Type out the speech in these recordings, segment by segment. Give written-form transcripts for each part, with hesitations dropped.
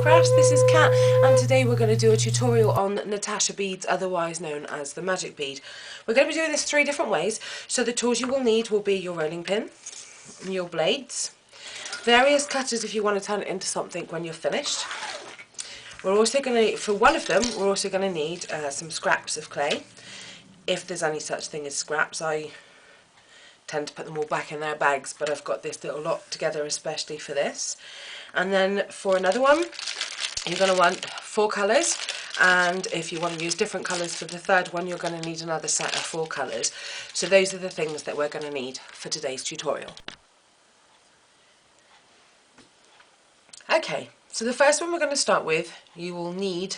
Crafts, this is Kat, and today we're going to do a tutorial on Natasha beads, otherwise known as the magic bead. We're going to be doing this 3 different ways. So the tools you will need will be your rolling pin, your blades, various cutters if you want to turn it into something when you're finished. We're also going to, for one of them, we're also going to need some scraps of clay. If there's any such thing as scraps, I tend to put them all back in their bags, but I've got this little lot together especially for this. And then for another one, you're going to want 4 colours, and if you want to use different colours for the third one, you're going to need another set of 4 colours. So those are the things that we're going to need for today's tutorial. Okay, so the first one we're going to start with, you will need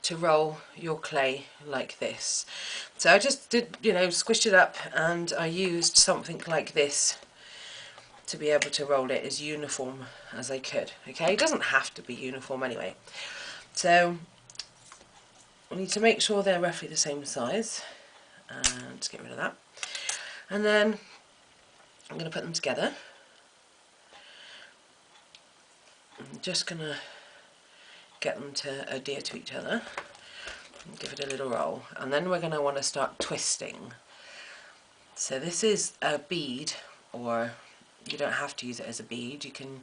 to roll your clay like this. So I just did, squished it up, and I used something like this to be able to roll it as uniform as I could. Okay, it doesn't have to be uniform anyway. So we need to make sure they're roughly the same size, and let's get rid of that. And then I'm going to put them together. I'm just going to get them to adhere to each other and give it a little roll, and then we're going to want to start twisting. So this is a bead, or you don't have to use it as a bead, you can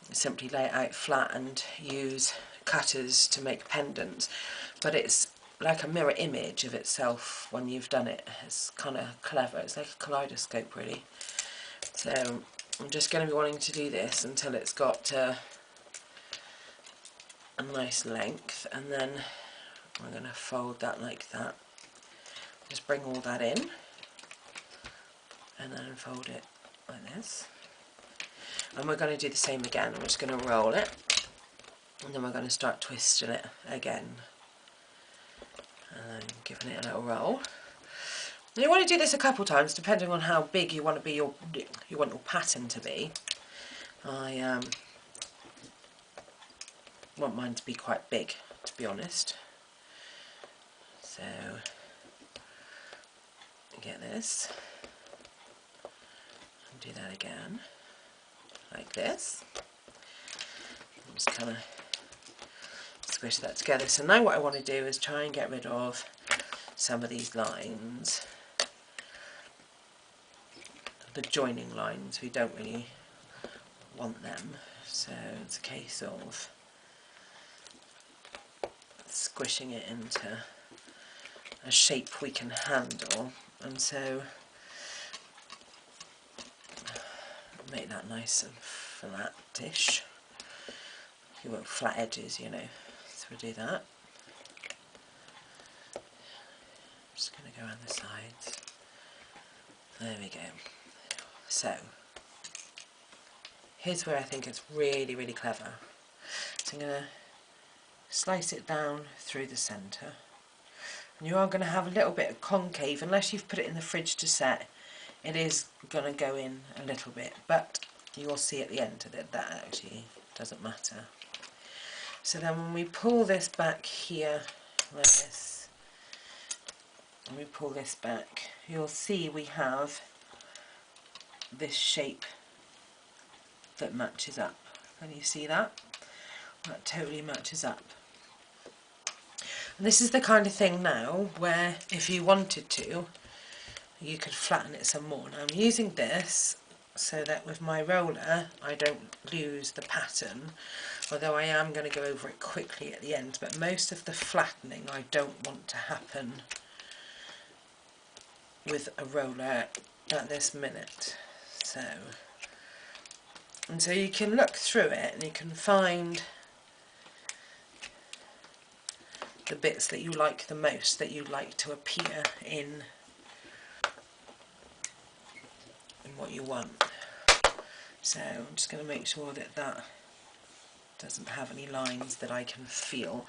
simply lay it out flat and use cutters to make pendants, but it's like a mirror image of itself when you've done it. It's kind of clever, it's like a kaleidoscope really. So I'm just going to be wanting to do this until it's got a nice length, and then we're going to fold that like that. Just bring all that in and then fold it like this. And we're going to do the same again. We're just going to roll it, and then we're going to start twisting it again, and then giving it a little roll. Now you want to do this a couple times depending on how big you want your pattern to be. I want mine to be quite big, to be honest. So get this and do that again like this. Just kind of squish that together. So now what I want to do is try and get rid of some of these lines, the joining lines. We don't really want them, so it's a case of squishing it into a shape we can handle, and so make that nice and flattish. You want flat edges, so we'll do that. I'm just going to go around the sides. There we go. So here's where I think it's really, really clever. So I'm going to slice it down through the centre, and you are going to have a little bit of concave. Unless you've put it in the fridge to set, it is going to go in a little bit, but you will see at the end that that actually doesn't matter. So then when we pull this back here like this, and we pull this back, you'll see we have this shape that matches up. Can you see that? That totally matches up. And this is the kind of thing now where if you wanted to, you could flatten it some more. Now I'm using this so that with my roller I don't lose the pattern, although I am going to go over it quickly at the end, but most of the flattening I don't want to happen with a roller at this minute. So you can look through it and you can find the bits that you like the most, that you like to appear in what you want. So I'm just going to make sure that that doesn't have any lines that I can feel.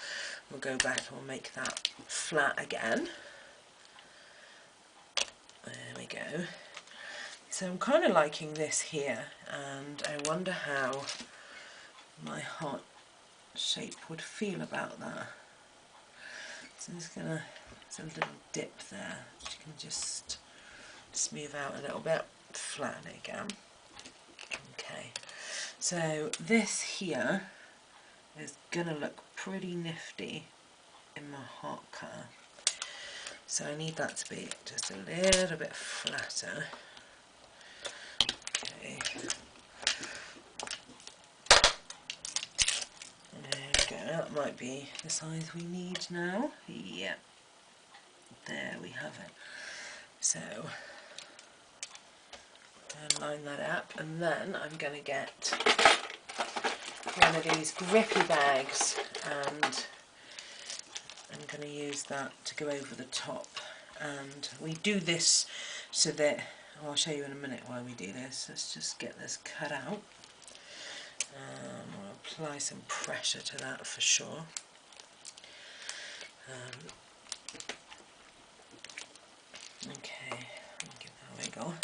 We'll go back and we'll make that flat again. There we go. So I'm kind of liking this here, and I wonder how my heart shape would feel about that. So there's a little dip there, which you can just smooth out a little bit, flatten it again. Okay, so this here is going to look pretty nifty in my heart colour. So I need that to be just a little bit flatter. Okay. There we go, that might be the size we need now. Yep, there we have it. So, line that up, and then I'm going to get one of these grippy bags, and I'm going to use that to go over the top. And we do this so that, I'll show you in a minute why we do this. Let's just get this cut out. I'll apply some pressure to that for sure. Okay, give that a wiggle.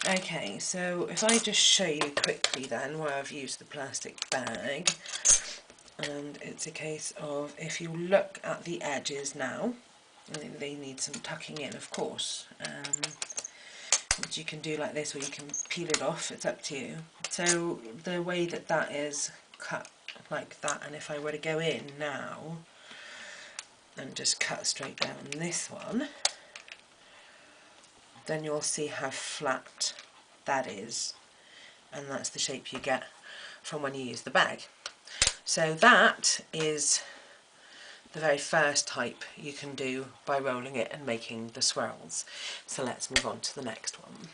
Okay, so if I just show you quickly then where I've used the plastic bag, and it's a case of, if you look at the edges now, they need some tucking in, of course, which you can do like this, or you can peel it off, it's up to you. So the way that that is cut like that, and if I were to go in now and just cut straight down this one, then you'll see how flat that is, and that's the shape you get from when you use the bag. So that is the very first type you can do by rolling it and making the swirls. So let's move on to the next one.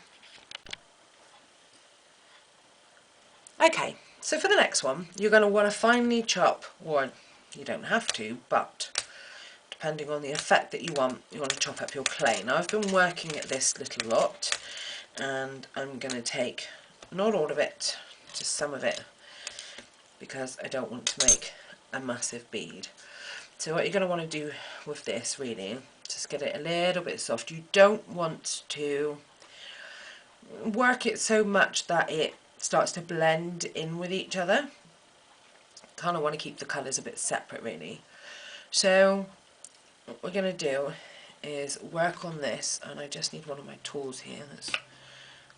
Okay, so for the next one, you're going to want to finely chop, or you don't have to, but depending on the effect that you want to chop up your clay. Now I've been working at this little lot, and I'm going to take, not all of it, just some of it, because I don't want to make a massive bead. So what you're going to want to do with this, really, just get it a little bit soft. You don't want to work it so much that it starts to blend in with each other. Kind of want to keep the colours a bit separate, really. So what we're going to do is work on this, and I just need one of my tools here that's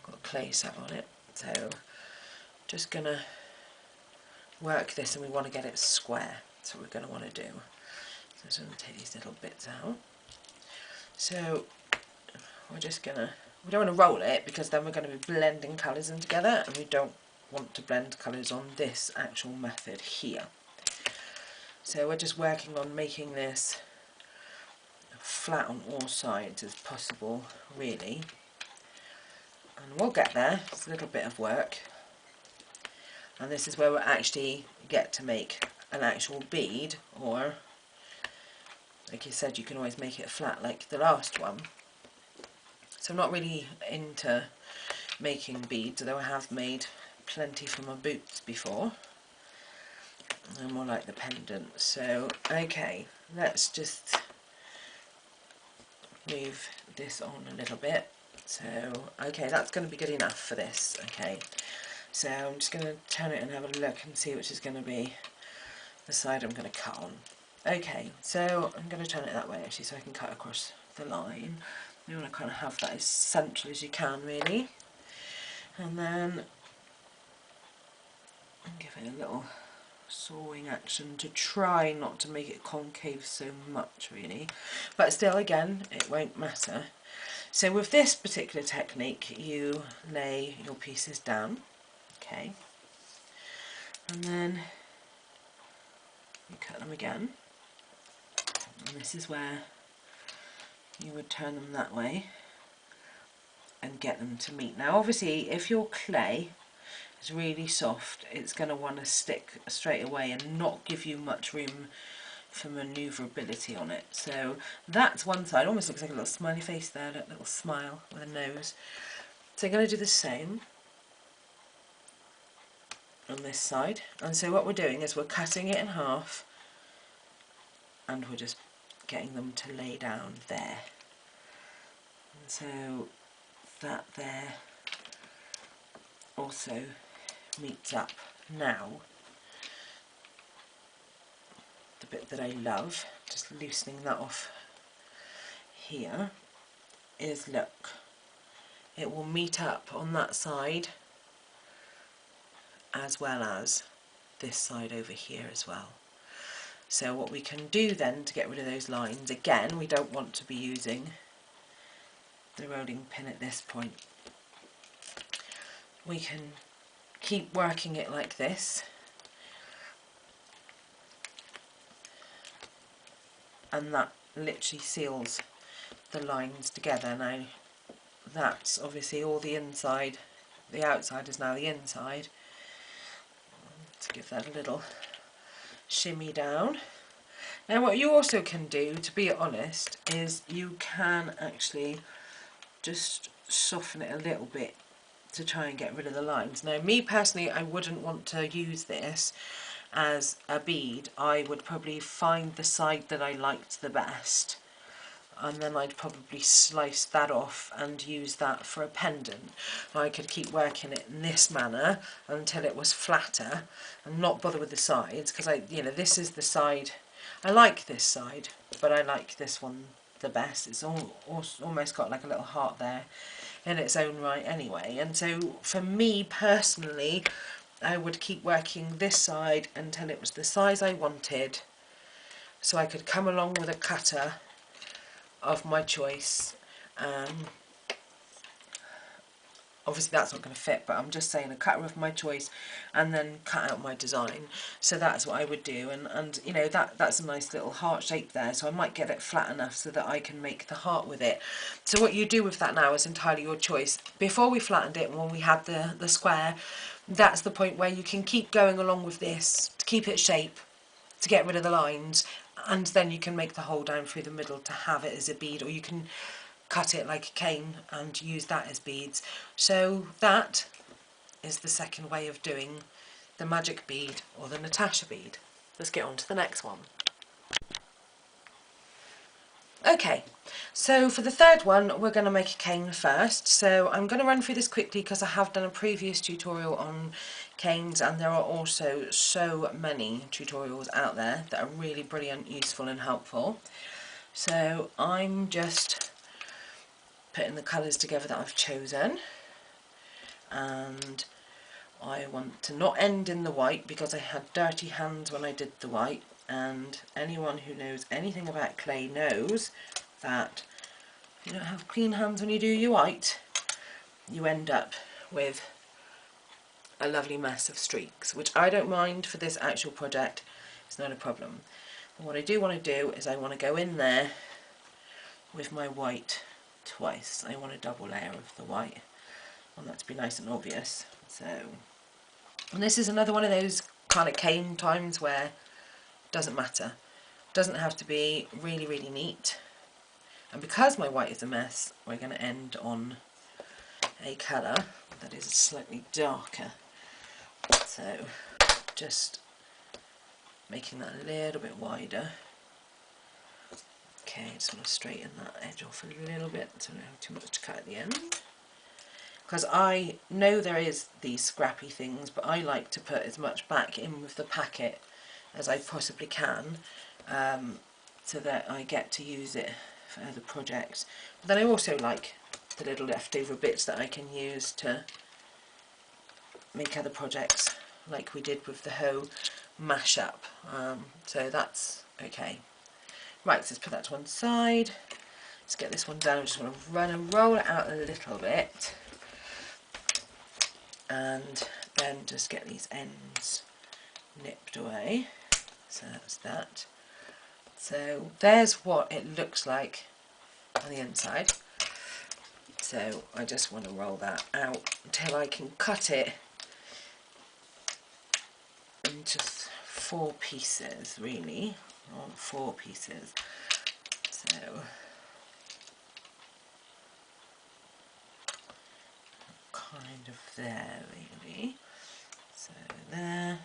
got clay set on it. So just going to work this, and we want to get it square. That's what we're going to want to do. So I'm just going to take these little bits out. So we're just going to, we don't want to roll it, because then we're going to be blending colours in together, and we don't want to blend colours on this actual method here. So we're just working on making this flat on all sides as possible, really, and we'll get there. It's a little bit of work, and this is where we actually get to make an actual bead, or like you said, you can always make it flat like the last one. So I'm not really into making beads, although I have made plenty for my boots before. I'm more like the pendant. So okay, let's just move this on a little bit. So okay, that's going to be good enough for this. Okay, so I'm just going to turn it and have a look and see which is going to be the side I'm going to cut on. Okay, so I'm going to turn it that way actually, so I can cut across the line. You want to kind of have that as central as you can, really, and then give it a little sawing action to try not to make it concave so much, really, but still, again, it won't matter. So with this particular technique, you lay your pieces down, okay, and then you cut them again, and this is where you would turn them that way and get them to meet. Now obviously, if your clay is really soft, it's going to want to stick straight away and not give you much room for manoeuvrability on it. So that's one side. Almost looks like a little smiley face there, a little smile with a nose. So I'm going to do the same on this side, and so what we're doing is we're cutting it in half, and we're just getting them to lay down there. And so that there also meets up. Now the bit that I love, just loosening that off here, is look, it will meet up on that side as well as this side over here as well. So what we can do then to get rid of those lines, again, we don't want to be using the rolling pin at this point. We can keep working it like this, and that literally seals the lines together. Now that's obviously all the inside, the outside is now the inside. Let's give that a little shimmy down. Now what you also can do, to be honest, is you can actually just soften it a little bit to try and get rid of the lines. Now me personally, I wouldn't want to use this as a bead. I would probably find the side that I liked the best, and then I'd probably slice that off and use that for a pendant. I could keep working it in this manner until it was flatter and not bother with the sides, because this is the side, I like this side, but I like this one the best. It's almost got like a little heart there in its own right anyway, and so for me personally, I would keep working this side until it was the size I wanted, so I could come along with a cutter of my choice. Obviously that's not going to fit, but I'm just saying a cutter of my choice, and then cut out my design. So that's what I would do, and you know, that's a nice little heart shape there, so I might get it flat enough so that I can make the heart with it. So what you do with that now is entirely your choice. Before we flattened it, when we had the square, that's the point where you can keep going along with this to keep its shape, to get rid of the lines, and then you can make the hole down through the middle to have it as a bead, or you can cut it like a cane and use that as beads. So that is the second way of doing the magic bead or the Natasha bead. Let's get on to the next one. Okay, so for the third one we're going to make a cane first. So I'm going to run through this quickly because I have done a previous tutorial on canes, and there are also so many tutorials out there that are really brilliant, useful and helpful. So I'm just putting the colours together that I've chosen, and I want to not end in the white because I had dirty hands when I did the white, and anyone who knows anything about clay knows that if you don't have clean hands when you do your white, you end up with a lovely mess of streaks, which I don't mind for this actual project. It's not a problem. But what I do want to do is I want to go in there with my white twice. I want a double layer of the white. I want that to be nice and obvious. So, and this is another one of those kind of cane times where it doesn't matter. It doesn't have to be really, really neat. And because my white is a mess, we're going to end on a colour that is slightly darker. So, just making that a little bit wider. Okay, just want to straighten that edge off a little bit so I don't have too much to cut at the end. Because I know there is these scrappy things, but I like to put as much back in with the packet as I possibly can, so that I get to use it for other projects. But then I also like the little leftover bits that I can use to make other projects, like we did with the hoe mash-up. So that's okay. Right, so let's put that to one side. Let's get this one down. I just want to run and roll it out a little bit, and then just get these ends nipped away. So that's that. So there's what it looks like on the inside. So I just want to roll that out until I can cut it into 4 pieces, really. I want 4 pieces. So kind of there, really. So there.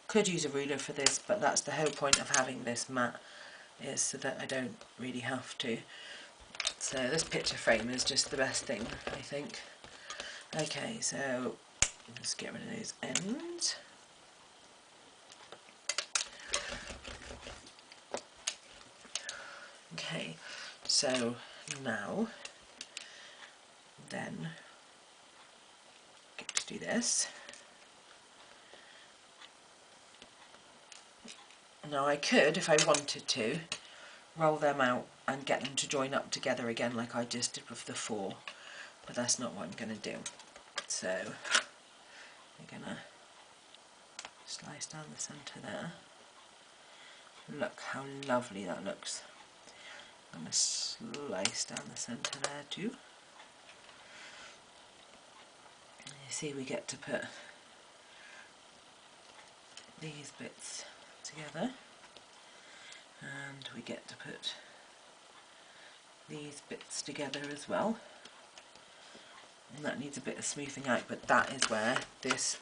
Could use a ruler for this, but that's the whole point of having this mat, is so that I don't really have to. So this picture frame is just the best thing, I think. Okay, so let's get rid of those ends. Okay, so now then let's do this. Now I could, if I wanted to, roll them out and get them to join up together again like I just did with the 4, but that's not what I'm going to do. So we're going to slice down the centre there. Look how lovely that looks. I'm going to slice down the centre there too. And you see we get to put these bits together, and we get to put these bits together as well, and that needs a bit of smoothing out, but that is where this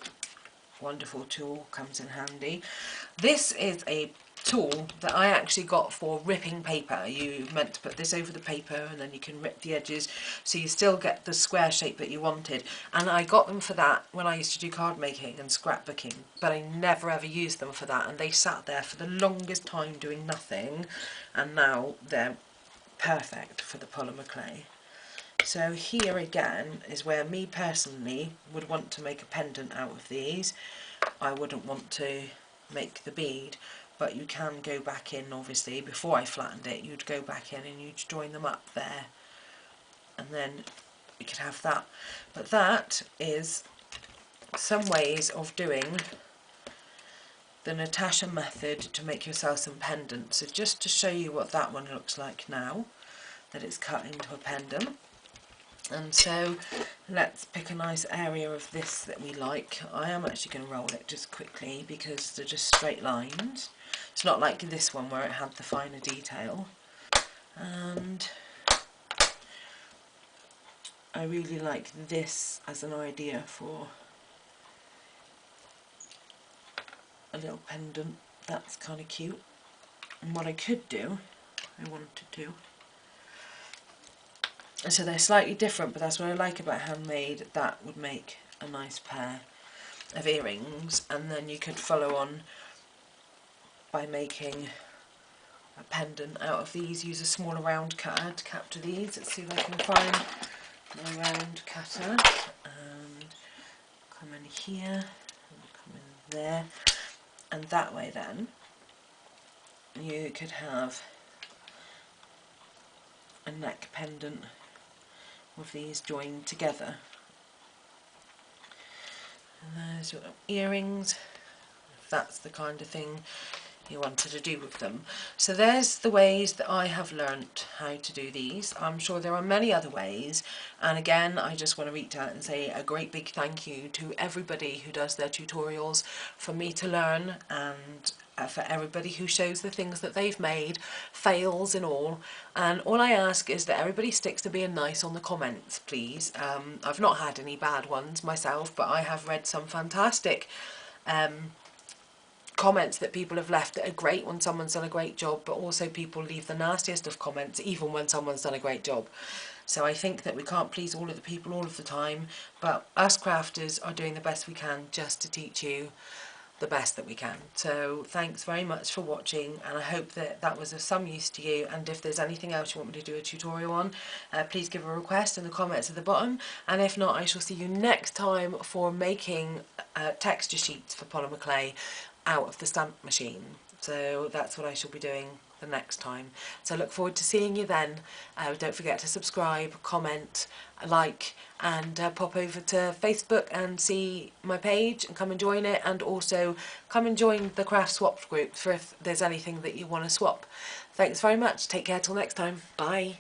wonderful tool comes in handy. This is a tool that I actually got for ripping paper. You meant to put this over the paper and then you can rip the edges so you still get the square shape that you wanted, and I got them for that when I used to do card making and scrapbooking, but I never ever used them for that, and they sat there for the longest time doing nothing, and now they're perfect for the polymer clay. So here again is where me personally would want to make a pendant out of these. I wouldn't want to make the bead, but you can go back in, obviously before I flattened it you'd go back in and you'd join them up there, and then you could have that. But that is some ways of doing the Natasha method to make yourself some pendants. So just to show you what that one looks like now that it's cut into a pendant. And so let's pick a nice area of this that we like. I am actually going to roll it just quickly because they're just straight lines. It's not like this one where it had the finer detail. And I really like this as an idea for a little pendant. That's kind of cute. And what I could do, I wanted to, so they're slightly different, but that's what I like about handmade. That would make a nice pair of earrings, and then you could follow on by making a pendant out of these. Use a smaller round cutter to capture these. Let's see if I can find my round cutter, and come in here and come in there, and that way then you could have a neck pendant with these joined together. And there's your earrings, if that's the kind of thing you wanted to do with them. So there's the ways that I have learnt how to do these. I'm sure there are many other ways, and again I just want to reach out and say a great big thank you to everybody who does their tutorials for me to learn, and for everybody who shows the things that they've made, fails and all I ask is that everybody sticks to being nice on the comments, please. I've not had any bad ones myself, but I have read some fantastic comments that people have left that are great when someone's done a great job, but also people leave the nastiest of comments even when someone's done a great job. So I think that we can't please all of the people all of the time, but us crafters are doing the best we can just to teach you the best that we can. So thanks very much for watching, and I hope that that was of some use to you, and if there's anything else you want me to do a tutorial on, please give a request in the comments at the bottom, and if not, I shall see you next time for making texture sheets for polymer clay out of the stamp machine. So that's what I shall be doing the next time. So I look forward to seeing you then. Don't forget to subscribe, comment, like, and pop over to Facebook and see my page and come and join it, and also come and join the craft swap group for if there's anything that you want to swap. Thanks very much. Take care till next time. Bye.